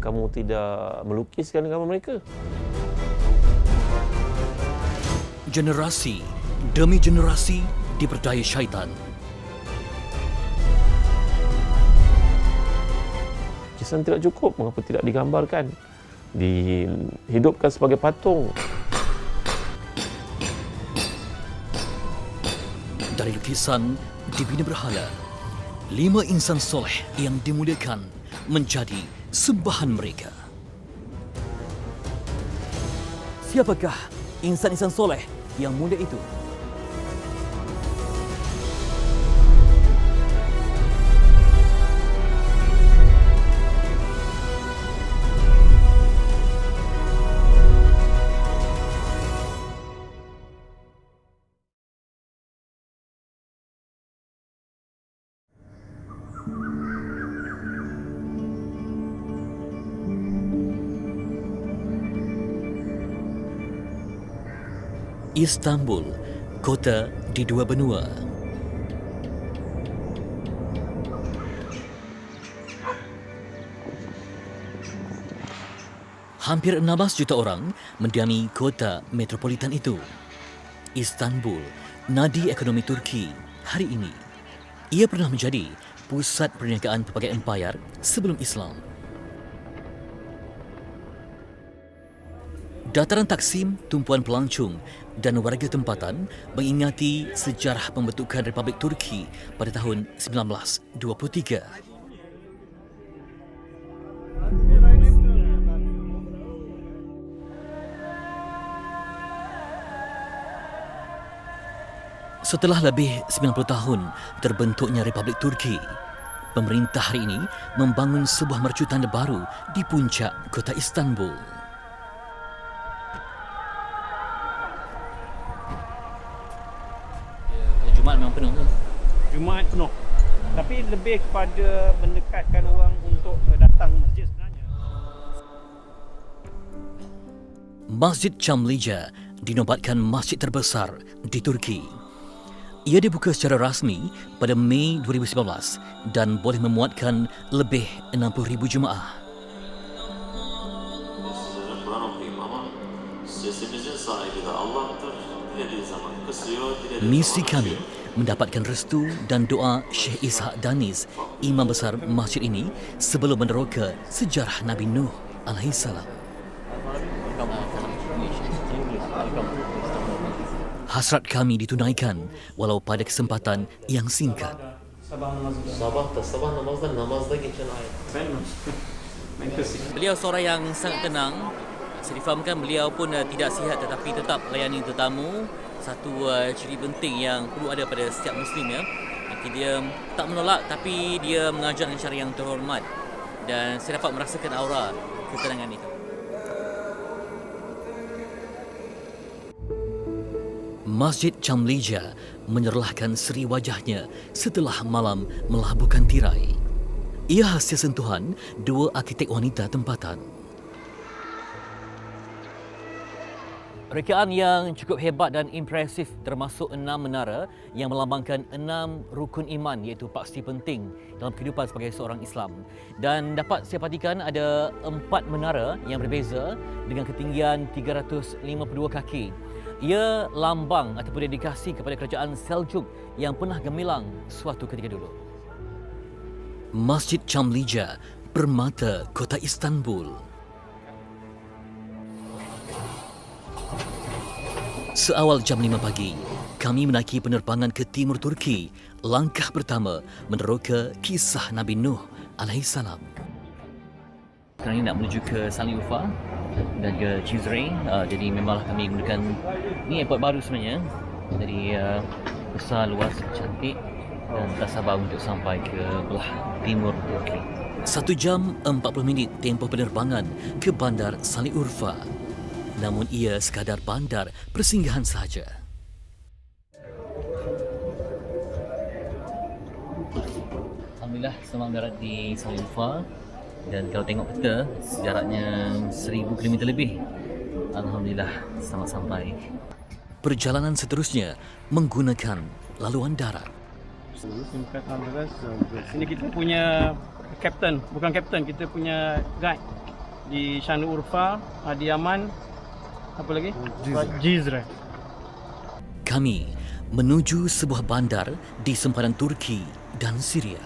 kamu tidak melukiskan gambar mereka? Generasi demi generasi diperdaya syaitan. Lukisan tidak cukup, mengapa tidak digambarkan? Dihidupkan sebagai patung. Dari lukisan dibina berhala, 5 insan soleh yang dimuliakan menjadi sembahan mereka. Siapakah insan-insan soleh yang mulia itu? Istanbul, kota di dua benua. Hampir 16 juta orang mendiami kota metropolitan itu. Istanbul, nadi ekonomi Turki hari ini. Ia pernah menjadi pusat perniagaan pelbagai empayar sebelum Islam. Dataran Taksim, tumpuan pelancong dan warga tempatan mengingati sejarah pembentukan Republik Turki pada tahun 1923. Setelah lebih 90 tahun terbentuknya Republik Turki, pemerintah hari ini membangun sebuah mercutan baru di puncak kota Istanbul. Jumaat memang penuh tu? Jumaat penuh. Tapi lebih kepada mendekatkan orang untuk datang masjid sebenarnya. Masjid Çamlıca dinobatkan masjid terbesar di Turki. Ia dibuka secara rasmi pada Mei 2019 dan boleh memuatkan lebih 60,000 jemaah. Sizlere Kur'an okuyayım ama sesimizin sahibi de Allah'tır. Dilediği zaman kısıyor, dilediği Misi zaman kami mendapatkan restu dan doa Syekh Ishaq Daniz, imam besar masjid ini sebelum meneroka sejarah Nabi Nuh alaihissalam. Hasrat kami ditunaikan walau pada kesempatan yang singkat. sabah namazda geçen ayet. Beliau seorang yang sangat tenang. Saya difahamkan beliau pun tidak sihat tetapi tetap layani tetamu. Satu ciri penting yang perlu ada pada setiap Muslim ya. Dia tak menolak tapi dia mengajar dengan cara yang terhormat. Dan saya dapat merasakan aura ketenangan itu. Masjid Çamlıca menyerlahkan seri wajahnya setelah malam melabuhkan tirai. Ia hasil sentuhan dua arkitek wanita tempatan. Rekaan yang cukup hebat dan impresif termasuk 6 menara yang melambangkan 6 rukun iman iaitu pasti penting dalam kehidupan sebagai seorang Islam. Dan dapat saya perhatikan ada 4 menara yang berbeza dengan ketinggian 352 kaki. Ia lambang ataupun dedikasi kepada kerajaan Seljuk yang pernah gemilang suatu ketika dulu. Masjid Çamlıca, permata kota Istanbul. Seawal jam 5 pagi, kami menaiki penerbangan ke timur Turki. Langkah pertama meneroka kisah Nabi Nuh alaihissalam. Sekarang ini nak menuju ke Şanlıurfa dan ke Cizre. Jadi memanglah kami menggunakan ni airport baru sebenarnya. Jadi besar, luas, cantik dan tak sabar untuk sampai ke belah timur Turki. 1 jam 40 minit tempoh penerbangan ke bandar Şanlıurfa. Namun ia sekadar bandar persinggahan sahaja. Alhamdulillah selamat mendarat di Şanlıurfa. Dan kalau tengok peta, jaraknya 1000 km lebih. Alhamdulillah, selamat sampai. Perjalanan seterusnya menggunakan laluan darat. Sini kita punya kapten, bukan kapten, kita punya guide. di Shani Urfa, di Yaman, apa lagi? Jizre. Kami menuju sebuah bandar di sempadan Turki dan Syria.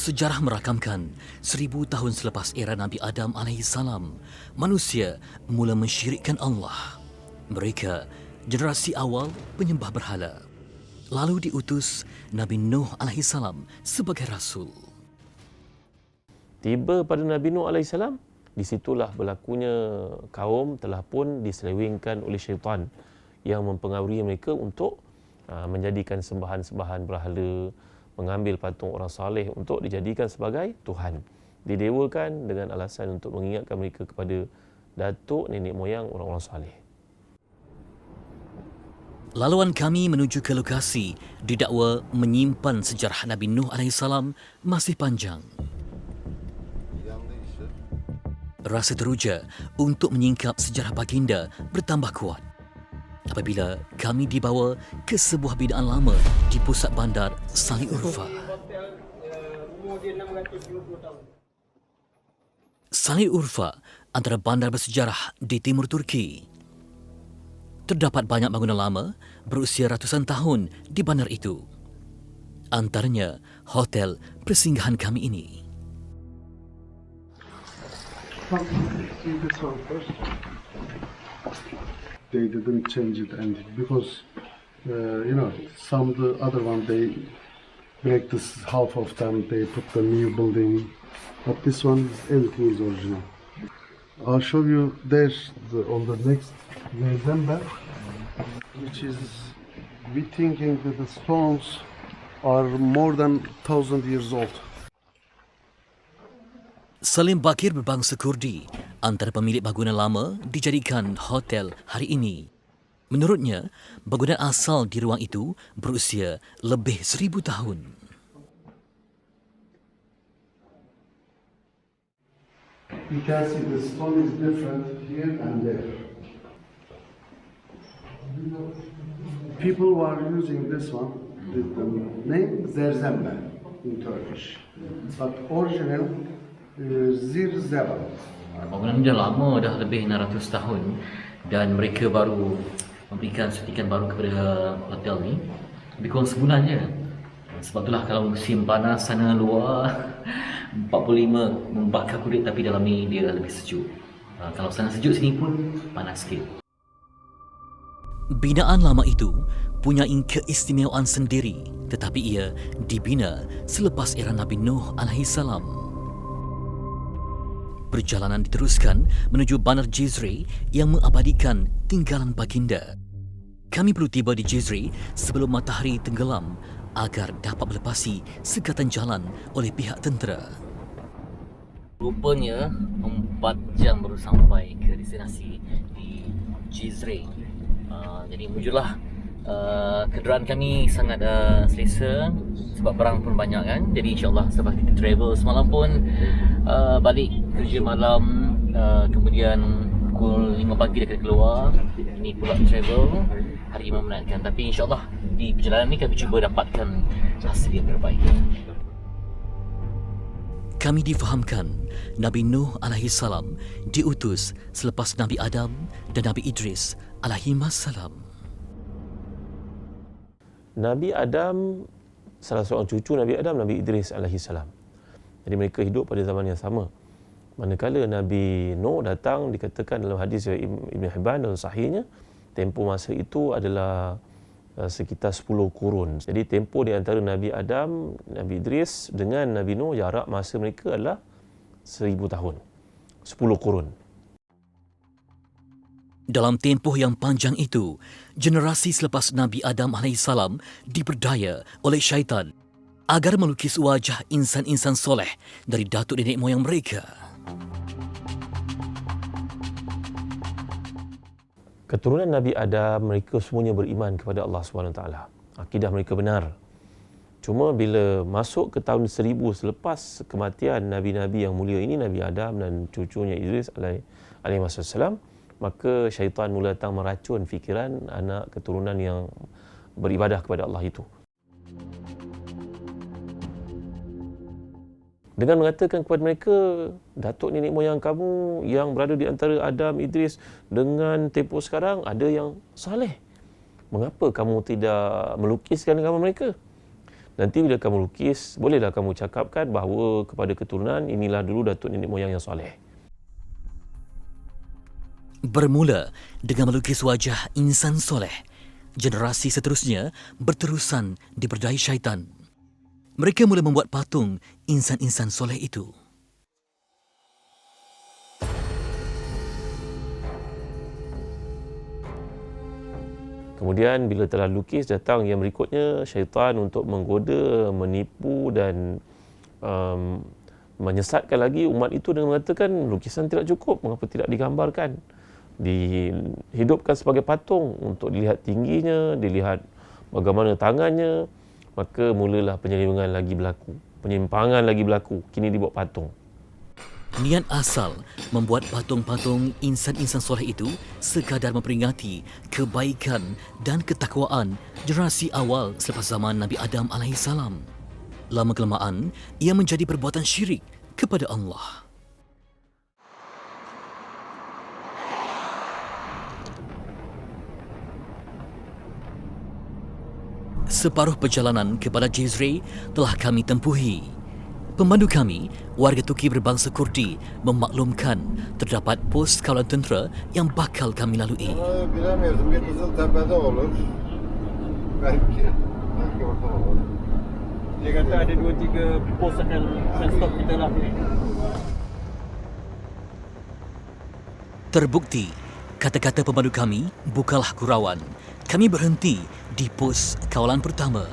Sejarah merakamkan 1000 tahun selepas era Nabi Adam alaihissalam, manusia mula mensyirikkan Allah. Mereka generasi awal penyembah berhala. Lalu diutus Nabi Nuh alaihissalam sebagai rasul. Tiba pada Nabi Nuh alaihissalam, di situlah berlakunya kaum telah pun diselewengkan oleh syaitan yang mempengaruhi mereka untuk menjadikan sembahan-sembahan berhala, mengambil patung orang saleh untuk dijadikan sebagai Tuhan. Didewakan dengan alasan untuk mengingatkan mereka kepada datuk nenek moyang orang-orang saleh. Laluan kami menuju ke lokasi didakwa menyimpan sejarah Nabi Nuh alaihissalam masih panjang. Rasa teruja untuk menyingkap sejarah baginda bertambah kuat apabila kami dibawa ke sebuah binaan lama di pusat bandar Shani Urfa. Shani Urfa antara bandar bersejarah di timur Turki. Terdapat banyak bangunan lama berusia ratusan tahun di bandar itu. Antaranya hotel persinggahan kami ini. They didn't change it, and because some of the other one they break this half of them, they put the new building, but this one everything is original. I'll show you there on the next December, which is we thinking that the stones are more than 1,000 years old. Salim Bakir berbangsa Kurdi, antara pemilik bangunan lama dijadikan hotel hari ini. Menurutnya, bangunan asal di ruang itu berusia lebih 1000 tahun. You can see the stone is different here and there. People are using this one with the name Zerzembe in Turkish, but original Zirzeba. Bangunan ini dah lama, dah lebih 600 tahun dan mereka baru memberikan suntikan baru kepada hotel ni lebih kurang sebulan je. Sebab itulah kalau musim panas sana luar 45 membakar kulit, tapi dalam ni dia lebih sejuk. Kalau sana sejuk, sini pun panas sikit. Binaan lama itu punya keistimewaan sendiri, tetapi ia dibina selepas era Nabi Nuh alaihissalam. Perjalanan diteruskan menuju bandar Jizre yang mengabadikan tinggalan baginda. Kami perlu tiba di Jizre sebelum matahari tenggelam agar dapat melepasi sekatan jalan oleh pihak tentera. Rupanya 4 jam baru sampai ke destinasi di Jizre. Jadi mujurlah kenderaan kami sangat selesa sebab barang pun banyak kan. Jadi insyaAllah selepas kita travel semalam pun balik kerja malam, kemudian pukul 5 pagi dah kena keluar. Ini pula travel hari yang menandakan. Tapi insyaAllah di perjalanan ni kami cuba dapatkan hasil yang terbaik. Kami difahamkan Nabi Nuh alaihissalam diutus selepas Nabi Adam dan Nabi Idris alaihissalam. Nabi Adam, salah seorang cucu Nabi Adam, Nabi Idris alaihissalam. Jadi mereka hidup pada zaman yang sama. Manakala Nabi Nuh datang, dikatakan dalam hadis Ibn Hibban dalam sahihnya, tempoh masa itu adalah sekitar 10 kurun. Jadi tempoh di antara Nabi Adam, Nabi Idris dengan Nabi Nuh, jarak masa mereka adalah 1000 tahun. 10 kurun. Dalam tempoh yang panjang itu, generasi selepas Nabi Adam alaihissalam diperdaya oleh syaitan agar melukis wajah insan-insan soleh dari datuk nenek moyang mereka. Keturunan Nabi Adam, mereka semuanya beriman kepada Allah SWT. Akidah mereka benar. Cuma bila masuk ke tahun 1000 selepas kematian Nabi-Nabi yang mulia ini, Nabi Adam dan cucunya Idris alaihissalam, maka syaitan mula datang meracun fikiran anak keturunan yang beribadah kepada Allah itu. Dengan mengatakan kepada mereka, datuk nenek moyang kamu yang berada di antara Adam, Idris dengan tempoh sekarang ada yang saleh. Mengapa kamu tidak melukiskan gambar mereka? Nanti bila kamu lukis, bolehlah kamu cakapkan bahawa kepada keturunan inilah dulu datuk nenek moyang yang soleh. Bermula dengan melukis wajah insan soleh, generasi seterusnya berterusan diperdaya syaitan. Mereka mula membuat patung insan-insan soleh itu. Kemudian bila telah lukis, datang yang berikutnya syaitan untuk menggoda, menipu dan menyesatkan lagi umat itu dengan mengatakan lukisan tidak cukup, mengapa tidak digambarkan, dihidupkan sebagai patung untuk dilihat tingginya, dilihat bagaimana tangannya. Maka mulalah penyimpangan lagi berlaku, kini dibuat patung. Niat asal membuat patung-patung insan-insan soleh itu sekadar memperingati kebaikan dan ketakwaan generasi awal selepas zaman Nabi Adam AS. Lama-kelamaan, ia menjadi perbuatan syirik kepada Allah. Separuh perjalanan ke Balat Jezre telah kami tempuhi. Pemandu kami, warga Turki berbangsa Kurdi, memaklumkan terdapat pos kawalan tentera yang bakal kami lalui. Bilemiyorsun, bir Kızıltepe'de olur. Belki orada olur. Dia kata ada 2-3 pos akan stop kita lah. Terbukti, kata-kata pemandu kami bukanlah gurauan. Kami berhenti di pos kawalan pertama.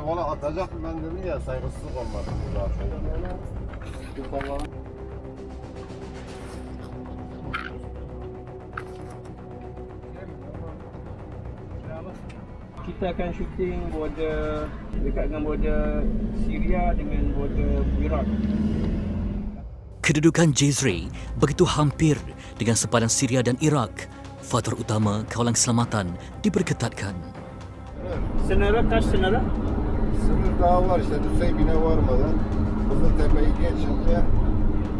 Ona atacaktım ben dedim ya, saygısızlık olmadı zaten. Kita akan syuting border dekat dengan border Syria dengan border Iraq. Kedudukan Jezre begitu hampir dengan sepadan Syria dan Iraq. Faktor utama kawalan keselamatan diperketatkan. Sınıra kaç sınıra? Sınır daha var işte, Nusaybin'e varmadan Kızıltepe'yi geçince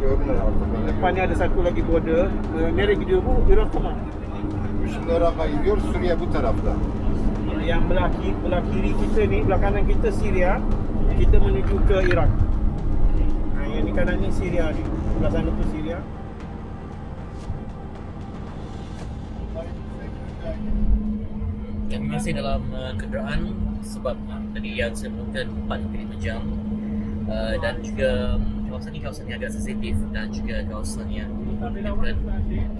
görünür artık. Depan ni ada satu lagi border. Nereye gidiyor bu? Irak ke mana? Şimdi Irak'a gidiyor, Suriye bu tarafta. Yang belah kiri kita ni, belah kanan kita Syria, kita menuju ke Iraq. Yang ni kanan ni Syria ni. Belah sana tu Syria. Kami masih dalam kenderaan sebab tadi yang saya menemukan 4 jam dan juga kawasan ini agak sensitif dan juga kawasan yang bukan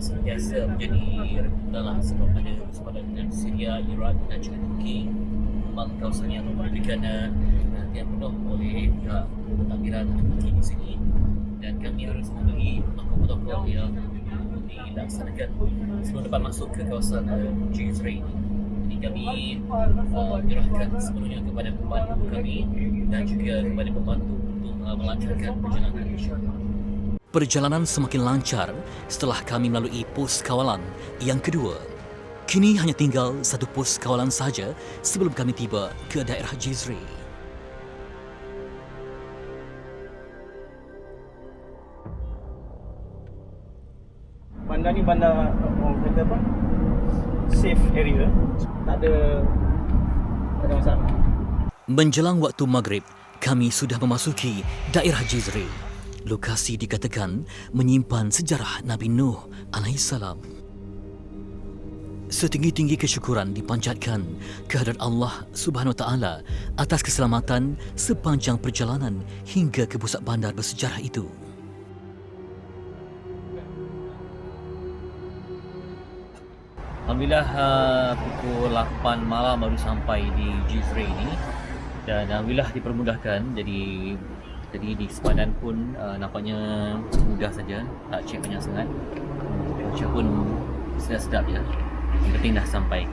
sentiasa menjadi rebutan lah sebab ada sepadan dengan Syria, Iraq dan juga Turki. Memang kawasan yang memberikan perhatian penuh oleh pihak pentadbiran Turki di sini dan kami harus melalui protokol yang dilaksanakan sebelum dapat masuk ke kawasan Jezre ini. Jadi kami menyerahkan sepenuhnya kepada pemandu kami dan juga kepada pembantu untuk melancarkan perjalanan insya-Allah. Perjalanan semakin lancar setelah kami melalui pos kawalan yang kedua. Kini hanya tinggal satu pos kawalan sahaja sebelum kami tiba ke daerah Jezre. Bandar ni bandar orang kata apa? Safe area. Tak ada masalah. Menjelang waktu maghrib, kami sudah memasuki daerah Jezre. Lokasi dikatakan menyimpan sejarah Nabi Nuh alaihissalam. Setinggi-tinggi kesyukuran dipanjatkan kehadrat Allah Subhanahu Wa Taala atas keselamatan sepanjang perjalanan hingga ke pusat bandar bersejarah itu. Alhamdulillah pukul 8 malam baru sampai di Jezre ini dan alhamdulillah dipermudahkan. Jadi di sepadan pun nampaknya mudah saja, tak cek banyak sangat. Cuaca pun sedap-sedap ya. penting dah sampai.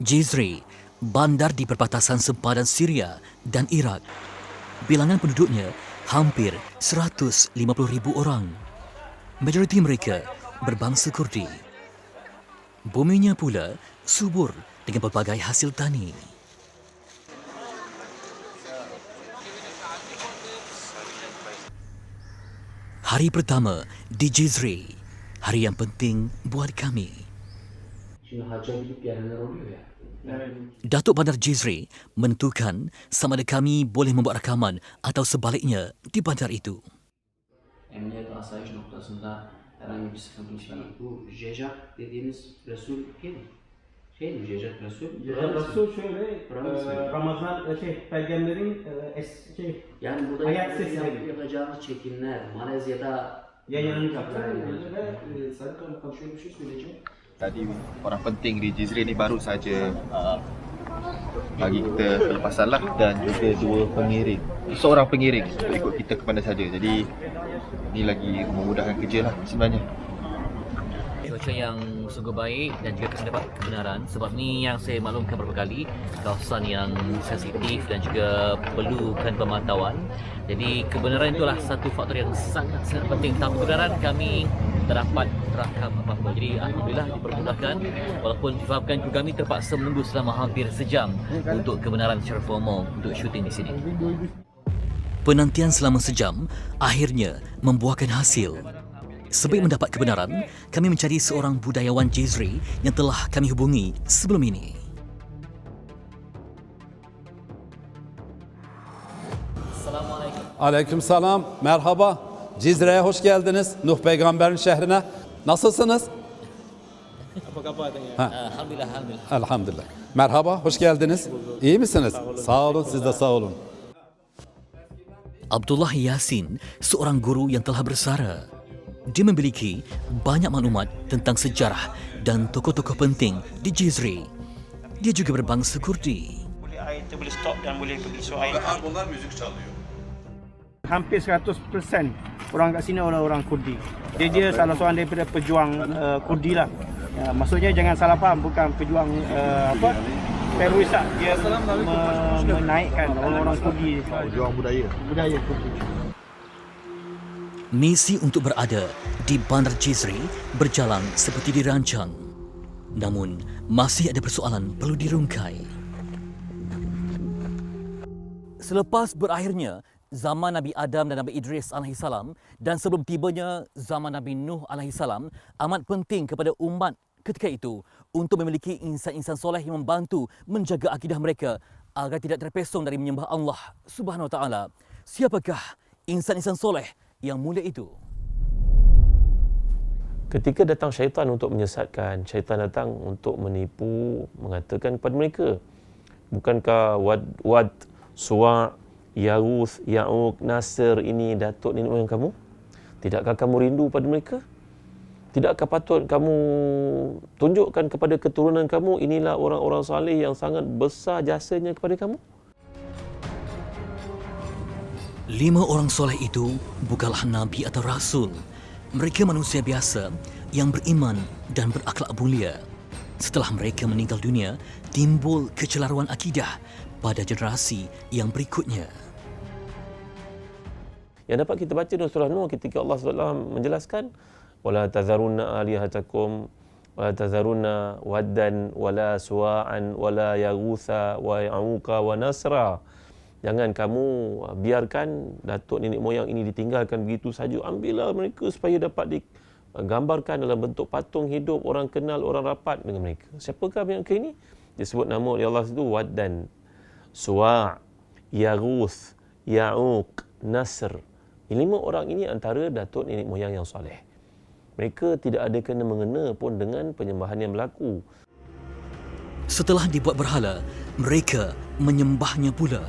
Jizre, bandar di perbatasan sempadan Syria dan Iraq. Bilangan penduduknya hampir 150,000 orang. Majoriti mereka berbangsa Kurdi. Buminya pula subur dengan pelbagai hasil tani. Hari pertama di Jizre, hari yang penting buat kami. Datuk Bandar Jizre menentukan sama ada kami boleh membuat rakaman atau sebaliknya di bandar itu. Emniyet asayiş noktasında herhangi bir sıkıntı çıkarır. Bu Jejak dediğimiz Resul değil. Şey mi Jejak Resul? Resul şöyle, Ramazan peygamberin Yani burada hayat sesi yapacağımız çekimler, Malezya'da yayınlanacak. Sayın Kaymakam şöyle bir şey söyleyeceğim. Tadi orang penting di Jizre ni baru saja bagi kita lepas salah dan juga dua pengiring. Seorang pengiring untuk ikut kita ke mana saja. Jadi ni lagi memudahkan kerja lah sebenarnya. Cuaca yang sungguh baik dan juga kita dapat kebenaran. Sebab ni yang saya maklumkan beberapa kali, kawasan yang sensitif dan juga perlukan pemantauan. Jadi kebenaran itulah satu faktor yang sangat penting. Tanpa kebenaran kami tak dapat rakam apa-apa. Jadi alhamdulillah dipermudahkan, walaupun disebabkan kru kami terpaksa menunggu selama hampir sejam untuk kebenaran secara formal untuk syuting di sini. Penantian selama sejam akhirnya membuahkan hasil. Sebelum mendapat kebenaran, kami mencari seorang budayawan Jizre yang telah kami hubungi sebelum ini. Assalamualaikum. Aleykümselam, merhaba. Cizre'ye hoş geldiniz. Nuh Peygamber'in şehrine. Nasılsınız? Alhamdulillah. Elhamdülillah. Merhaba, hoş geldiniz. İyi misiniz? Sağ olun, siz de sağ olun. Abdullah Yasin, seorang guru yang telah bersara. Dia memiliki banyak maklumat tentang sejarah dan tokoh-tokoh penting di Jizre. Dia juga berbangsa Kurdi. Boleh air tu boleh stop dan boleh pergi so air. Bunlar müzik çalıyor. Hampir 100% orang kat sini orang Kurdi. Dia salah seorang daripada pejuang Kurdi lah. Ya, maksudnya jangan salah faham, bukan pejuang teroris tak. Dia menaikkan orang-orang Kurdi. Pejuang budaya Kurdi. Misi untuk berada di Bandar Jizre berjalan seperti dirancang. Namun, masih ada persoalan perlu dirungkai. Selepas berakhirnya zaman Nabi Adam dan Nabi Idris alaihissalam dan sebelum tibanya zaman Nabi Nuh alaihissalam, amat penting kepada umat ketika itu untuk memiliki insan-insan soleh yang membantu menjaga akidah mereka agar tidak terpesong dari menyembah Allah Subhanahu Wa Taala. Siapakah insan-insan soleh yang mulia itu? Ketika datang syaitan untuk menyesatkan, syaitan datang untuk menipu, mengatakan kepada mereka, bukankah Wad, Suwa', Yaguth, Ya'uq, Nasr ini datuk nenek moyang kamu? Tidakkah kamu rindu pada mereka? Tidakkah patut kamu tunjukkan kepada keturunan kamu, inilah orang-orang saleh yang sangat besar jasanya kepada kamu? 5 orang soleh itu bukanlah nabi atau rasul. Mereka manusia biasa yang beriman dan berakhlak mulia. Setelah mereka meninggal dunia, timbul kecelaruan akidah pada generasi yang berikutnya. Yang dapat kita baca dalam surah Nuh ketika Allah SWT menjelaskan, wala tazarunna alihatakum wala tazarunna waddan wala suwa'an wala yaghutha wa ya'uqa wa nasra. Jangan kamu biarkan datuk nenek moyang ini ditinggalkan begitu saja. Ambillah mereka supaya dapat digambarkan dalam bentuk patung hidup, orang kenal, orang rapat dengan mereka. Siapakah mereka ini? Dia sebut nama oleh Allah itu Waddan, Suwa', Yaghuth, Ya'uq, Nasr. 5 orang ini antara datuk nenek moyang yang soleh. Mereka tidak ada kena mengena pun dengan penyembahan yang berlaku. Setelah dibuat berhala, mereka menyembahnya pula.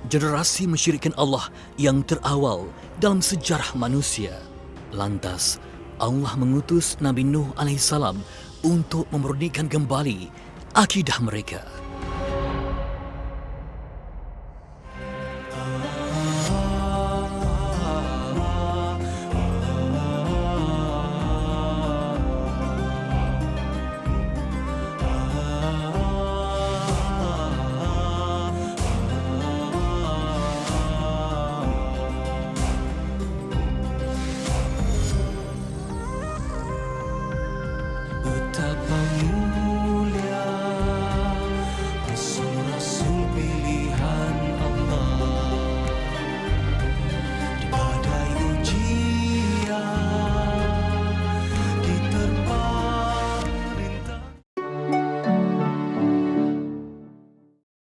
generasi mensyirikkan Allah yang terawal dalam sejarah manusia. Lantas, Allah mengutus Nabi Nuh AS untuk memurnikan kembali akidah mereka.